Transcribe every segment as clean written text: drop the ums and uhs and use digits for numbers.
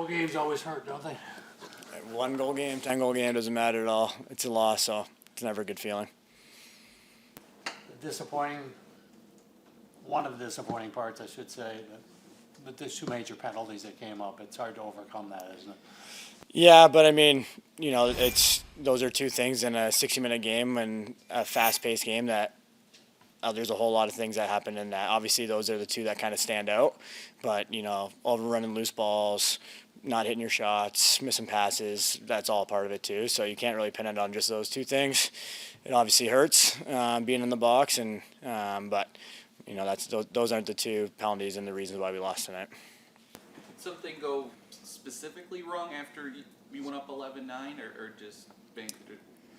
10-goal games always hurt, don't they? 1-goal game, 10-goal game doesn't matter at all. It's a loss, so it's never a good feeling. One of the disappointing parts, I should say, but there's 2 major penalties that came up. It's hard to overcome that, isn't it? Yeah, but I mean, those are 2 things in a 60-minute game and a fast-paced game that there's a whole lot of things that happen in that. Obviously, those are the 2 that kind of stand out, but overrunning loose balls, not hitting your shots, missing passes, that's all part of it too. So you can't really pin it on just those 2 things. It obviously hurts being in the box, but those aren't the 2 penalties and the reasons why we lost tonight. Did something go specifically wrong after we went up 11-9, or just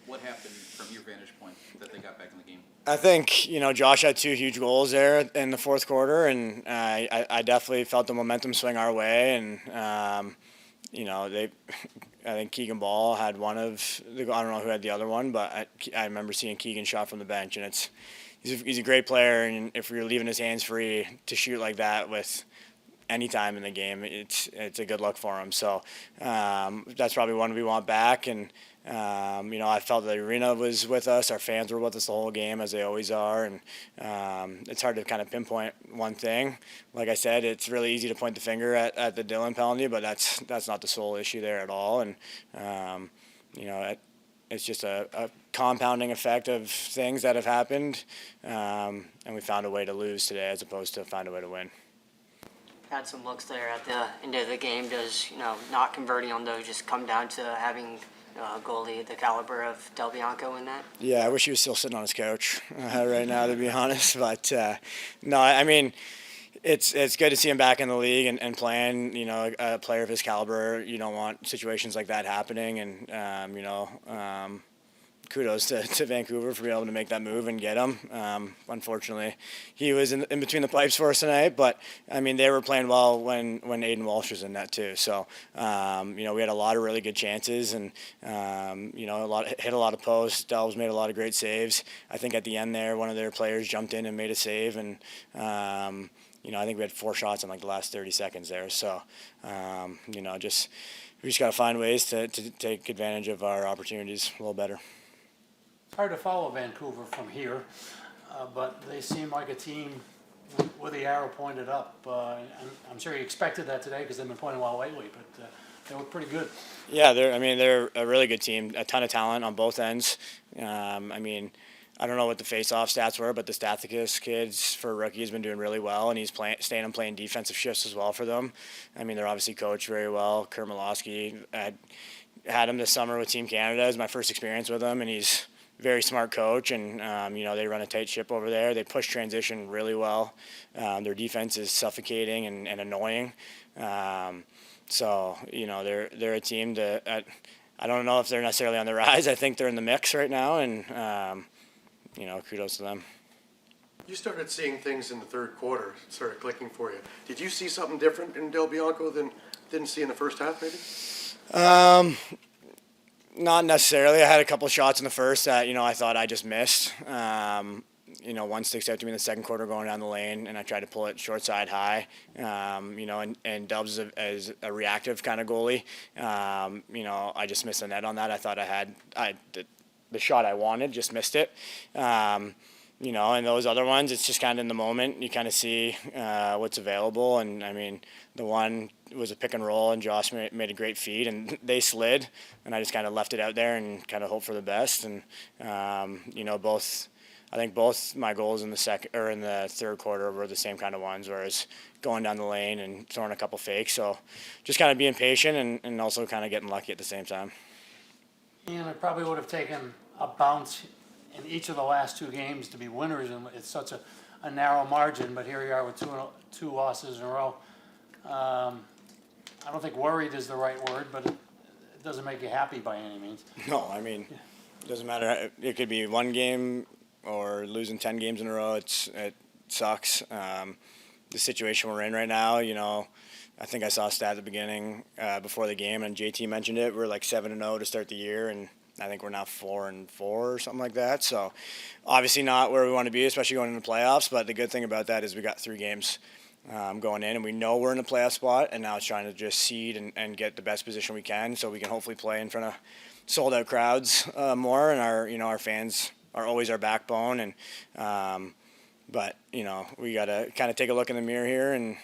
what happened from your vantage point that they got back in the game? I think, Josh had 2 huge goals there in the fourth quarter, and I definitely felt the momentum swing our way. And, I think Keegan Ball had one of the, I don't know who had the other one, but I remember seeing Keegan shot from the bench, and he's a great player, and if you're leaving his hands free to shoot like that with any time in the game, it's a good look for him. So that's probably one we want back. And I felt the arena was with us, our fans were with us the whole game, as they always are. And it's hard to kind of pinpoint one thing. Like I said, it's really easy to point the finger at the Dillon penalty, but that's not the sole issue there at all. And it's just a compounding effect of things that have happened, and we found a way to lose today as opposed to find a way to win. Had some looks there at the end of the game. Does not converting on those just come down to having a goalie the caliber of Del Bianco in that? Yeah, I wish he was still sitting on his couch right now, to be honest. But no, I mean, it's good to see him back in the league and playing. A player of his caliber, you don't want situations like that happening. And kudos to Vancouver for being able to make that move and get him. Unfortunately, he was in between the pipes for us tonight, but I mean, they were playing well when Aiden Walsh was in that too. So we had a lot of really good chances, and hit a lot of posts. Delves made a lot of great saves. I think at the end there, one of their players jumped in and made a save, and I think we had 4 shots in like the last 30 seconds there. So we just got to find ways to take advantage of our opportunities a little better. It's hard to follow Vancouver from here, but they seem like a team with the arrow pointed up. I'm sure you expected that today because they've been playing well lately, but they were pretty good. Yeah, they're a really good team. A ton of talent on both ends. I don't know what the face-off stats were, but the Stathakis kids for rookie has been doing really well, and he's staying and playing defensive shifts as well for them. I mean, they're obviously coached very well. Kurt Milosky, I had him this summer with Team Canada. It was my first experience with him, and he's very smart coach, and they run a tight ship over there. They push transition really well. Their defense is suffocating and annoying. So they're a team that I don't know if they're necessarily on the rise. I think they're in the mix right now, and kudos to them. You started seeing things in the third quarter, started clicking for you. Did you see something different in Del Bianco than didn't see in the first half, maybe? Not necessarily. I had a couple shots in the first that, I thought I just missed. One sticks out to me in the second quarter going down the lane, and I tried to pull it short side high. And Dubs is a reactive kind of goalie. I just missed the net on that. I thought the shot I wanted, just missed it. And those other ones, it's just kind of in the moment. You kind of see what's available. And, I mean, the one was a pick and roll, and Josh made a great feed, and they slid. And I just kind of left it out there and kind of hope for the best. And, I think both my goals in the third quarter were the same kind of ones, whereas going down the lane and throwing a couple fakes. So just kind of being patient and also kind of getting lucky at the same time. And it probably would have taken a bounce in each of the last 2 games to be winners, and it's such a narrow margin, but here you are with two losses in a row. I don't think worried is the right word, but it doesn't make you happy by any means. No, I mean, it doesn't matter. It could be one game or losing 10 games in a row. It sucks. The situation we're in right now, I think I saw a stat at the beginning before the game, and JT mentioned it. We're like 7-0 to start the year, and I think we're now 4-4 or something like that. So obviously not where we want to be, especially going into the playoffs. But the good thing about that is we got 3 games going in, and we know we're in a playoff spot, and now it's trying to just seed and get the best position we can so we can hopefully play in front of sold out crowds more, and our fans are always our backbone, and but we got to kind of take a look in the mirror here, and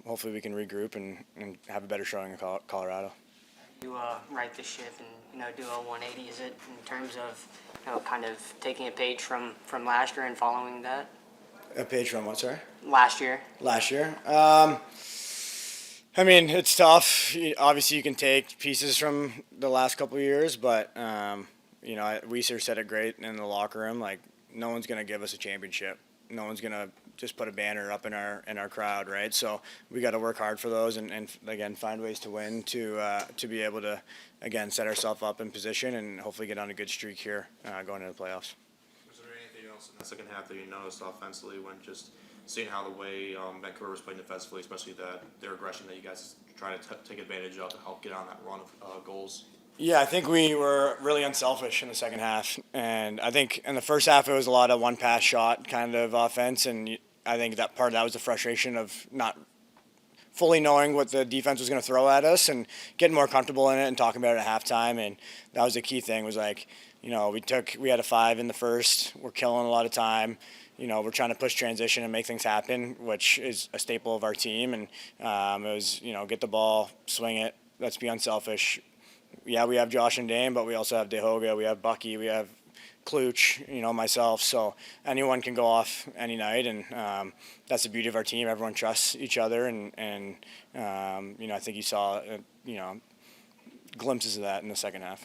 hopefully we can regroup and have a better showing in Colorado. You right the ship and do a 180. Is it in terms of kind of taking a page from last year and following that? A page from what, sorry? Last year. Last year. I mean, it's tough. Obviously, you can take pieces from the last couple of years, but Weiser said it great in the locker room. Like, no one's gonna give us a championship. No one's gonna just put a banner up in our crowd, right? So we got to work hard for those, and again find ways to win to be able to again set ourselves up in position and hopefully get on a good streak here going into the playoffs. Was there anything else in the second half that you noticed offensively when just seeing how the way Vancouver was playing defensively, especially their aggression that you guys try to take advantage of to help get on that run of goals? Yeah, I think we were really unselfish in the second half, and I think in the first half it was a lot of one pass shot kind of offense, and I think that part of that was the frustration of not fully knowing what the defense was going to throw at us and getting more comfortable in it and talking about it at halftime, and that was the key thing was like, we had a 5 in the first, we're killing a lot of time, we're trying to push transition and make things happen, which is a staple of our team, and it was, get the ball, swing it, let's be unselfish. Yeah, we have Josh and Dame, but we also have DeHoga, we have Bucky, we have Kluch, myself. So anyone can go off any night, and that's the beauty of our team. Everyone trusts each other, and I think you saw glimpses of that in the second half.